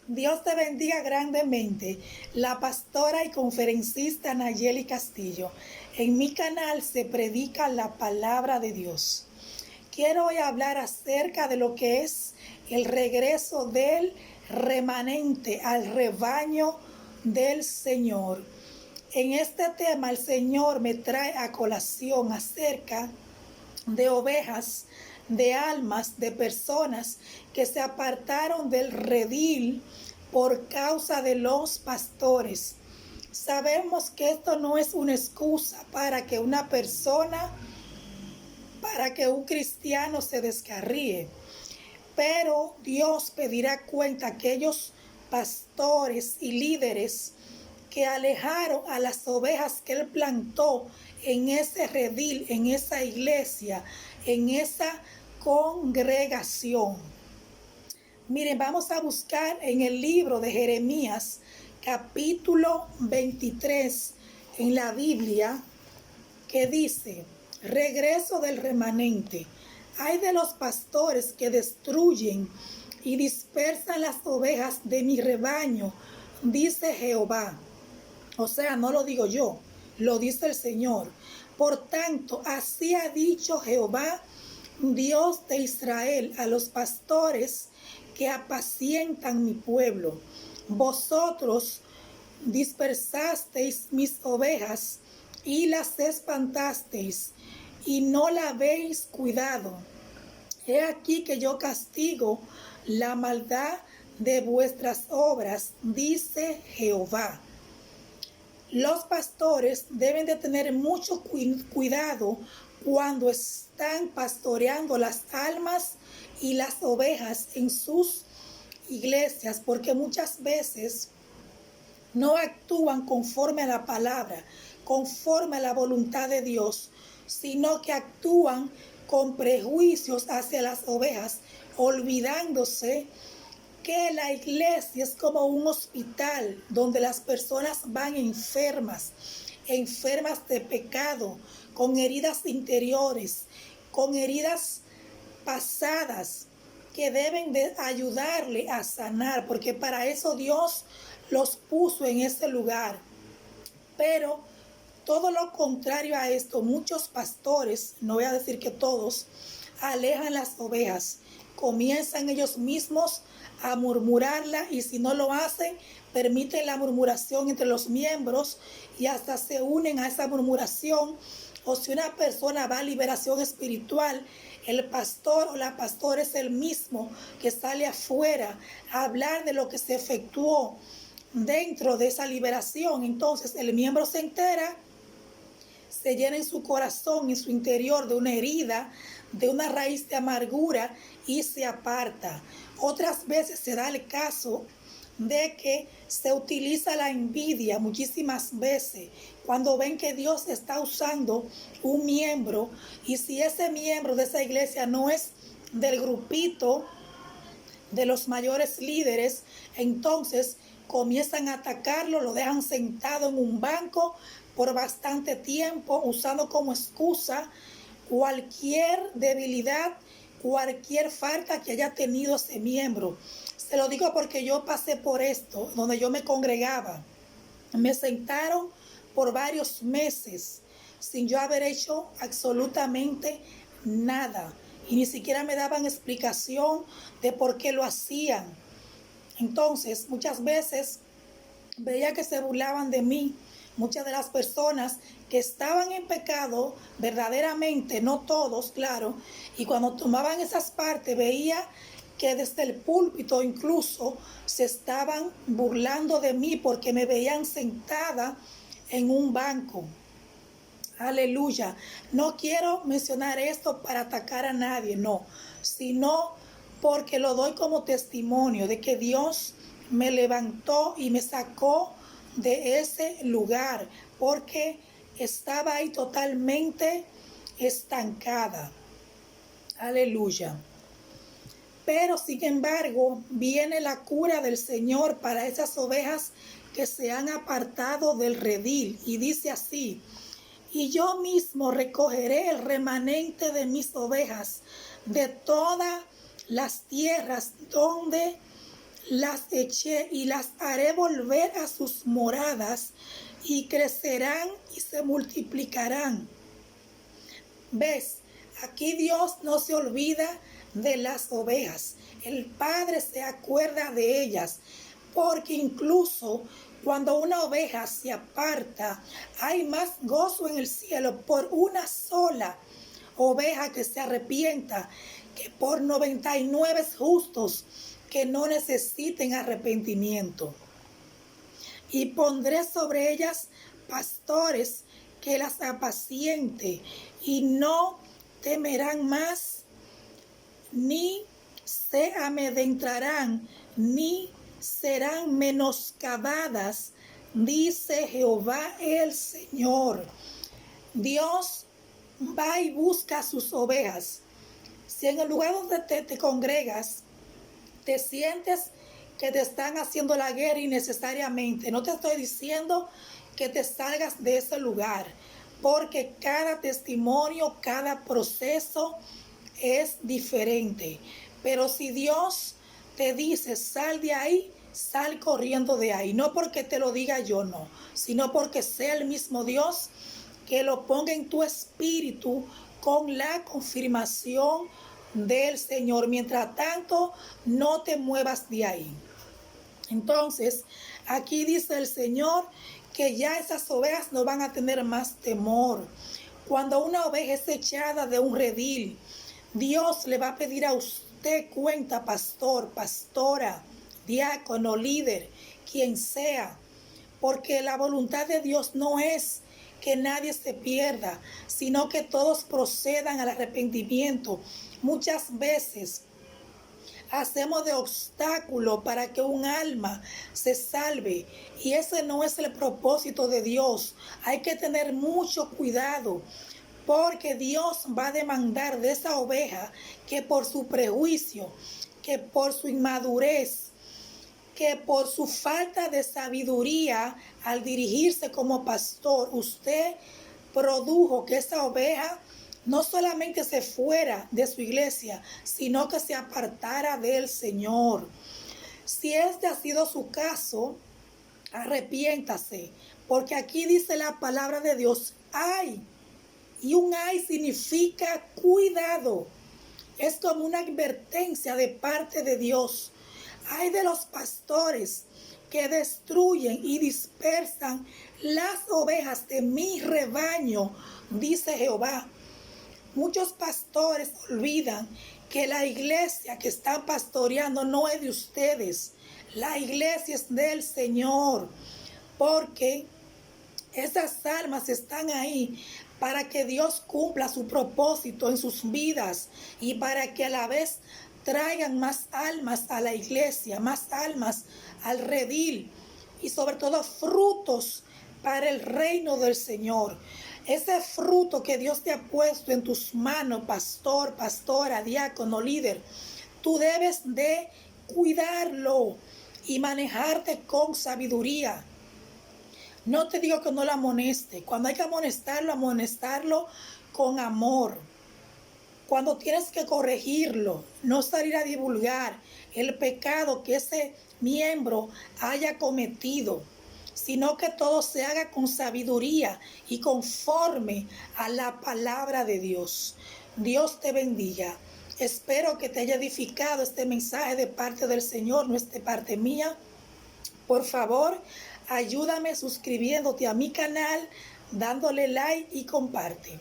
Dios te bendiga grandemente. La pastora y conferencista Nayeli Castillo. En mi canal se predica la palabra de Dios. Quiero hoy hablar acerca de lo que es el regreso del remanente al rebaño del Señor. En este tema el Señor me trae a colación acerca de ovejas, de almas, de personas que se apartaron del redil por causa de los pastores. Sabemos que esto no es una excusa para que una persona, para que un cristiano se descarríe, pero Dios pedirá cuenta a aquellos pastores y líderes que alejaron a las ovejas que Él plantó en ese redil, en esa iglesia, en esa congregación. Miren, vamos a buscar en el libro de Jeremías, capítulo 23, en la Biblia, que dice: regreso del remanente. Ay de los pastores que destruyen y dispersan las ovejas de mi rebaño, dice Jehová. O sea, no lo digo yo, lo dice el Señor. Por tanto, así ha dicho Jehová, Dios de Israel, a los pastores que apacientan mi pueblo. Vosotros dispersasteis mis ovejas y las espantasteis, y no la habéis cuidado. He aquí que yo castigo la maldad de vuestras obras, dice Jehová. Los pastores deben de tener mucho cuidado cuando están pastoreando las almas y las ovejas en sus iglesias, porque muchas veces no actúan conforme a la palabra, conforme a la voluntad de Dios, sino que actúan con prejuicios hacia las ovejas, olvidándose que la iglesia es como un hospital donde las personas van enfermas de pecado, con heridas interiores, con heridas pasadas, que deben de ayudarle a sanar, porque para eso Dios los puso en ese lugar. Pero todo lo contrario a esto, muchos pastores, no voy a decir que todos, alejan las ovejas, comienzan ellos mismos a murmurarla, y si no lo hacen, permiten la murmuración entre los miembros y hasta se unen a esa murmuración. O si una persona va a liberación espiritual, el pastor o la pastora es el mismo que sale afuera a hablar de lo que se efectuó dentro de esa liberación. Entonces el miembro se entera, se llena en su corazón, en su interior, de una herida, de una raíz de amargura, y se aparta. Otras veces se da el caso de que se utiliza la envidia muchísimas veces cuando ven que Dios está usando un miembro, y si ese miembro de esa iglesia no es del grupito de los mayores líderes, entonces comienzan a atacarlo, lo dejan sentado en un banco por bastante tiempo, usando como excusa cualquier debilidad, cualquier falta que haya tenido ese miembro. Se lo digo porque yo pasé por esto, donde yo me congregaba. Me sentaron por varios meses sin yo haber hecho absolutamente nada, y ni siquiera me daban explicación de por qué lo hacían. Entonces, muchas veces veía que se burlaban de mí. Muchas de las personas que estaban en pecado, verdaderamente, no todos, claro, y cuando tomaban esas partes veía que desde el púlpito incluso se estaban burlando de mí porque me veían sentada en un banco. Aleluya. No quiero mencionar esto para atacar a nadie, no, sino porque lo doy como testimonio de que Dios me levantó y me sacó de ese lugar, porque estaba ahí totalmente estancada. Aleluya. Pero sin embargo, viene la cura del Señor para esas ovejas que se han apartado del redil, y dice así: y yo mismo recogeré el remanente de mis ovejas de todas las tierras donde las eché y las haré volver a sus moradas y crecerán y se multiplicarán. ¿Ves? Aquí Dios no se olvida de las ovejas. El Padre se acuerda de ellas, porque incluso cuando una oveja se aparta, hay más gozo en el cielo por una sola oveja que se arrepienta que por 99 justos que no necesiten arrepentimiento. Y pondré sobre ellas pastores que las apaciente y no temerán más, ni se amedrentarán, ni serán menoscabadas, dice Jehová el Señor. Dios va y busca a sus ovejas. Si en el lugar donde te congregas, te sientes que te están haciendo la guerra innecesariamente, no te estoy diciendo que te salgas de ese lugar, porque cada testimonio, cada proceso es diferente. Pero si Dios te dice, sal de ahí, sal corriendo de ahí. No porque te lo diga yo, no, sino porque sea el mismo Dios que lo ponga en tu espíritu con la confirmación del Señor. Mientras tanto, no te muevas de ahí. Entonces, aquí dice el Señor que ya esas ovejas no van a tener más temor. Cuando una oveja es echada de un redil, Dios le va a pedir a usted cuenta, pastor, pastora, diácono, líder, quien sea, porque la voluntad de Dios no es que nadie se pierda, sino que todos procedan al arrepentimiento. Muchas veces hacemos de obstáculo para que un alma se salve, y ese no es el propósito de Dios. Hay que tener mucho cuidado, porque Dios va a demandar de esa oveja que por su prejuicio, que por su inmadurez, que por su falta de sabiduría al dirigirse como pastor, usted produjo que esa oveja no solamente se fuera de su iglesia, sino que se apartara del Señor. Si este ha sido su caso, arrepiéntase, porque aquí dice la palabra de Dios, ay, y un ay significa cuidado. Es como una advertencia de parte de Dios. Ay de los pastores que destruyen y dispersan las ovejas de mi rebaño, dice Jehová. Muchos pastores olvidan que la iglesia que están pastoreando no es de ustedes. La iglesia es del Señor, porque esas almas están ahí para que Dios cumpla su propósito en sus vidas y para que a la vez traigan más almas a la iglesia, más almas al redil y sobre todo frutos para el reino del Señor. Ese fruto que Dios te ha puesto en tus manos, pastor, pastora, diácono, líder, tú debes de cuidarlo y manejarte con sabiduría. No te digo que no lo amoneste. Cuando hay que amonestarlo, amonestarlo con amor. Cuando tienes que corregirlo, no salir a divulgar el pecado que ese miembro haya cometido, sino que todo se haga con sabiduría y conforme a la palabra de Dios. Dios te bendiga. Espero que te haya edificado este mensaje de parte del Señor, no es de parte mía. Por favor, ayúdame suscribiéndote a mi canal, dándole like y comparte.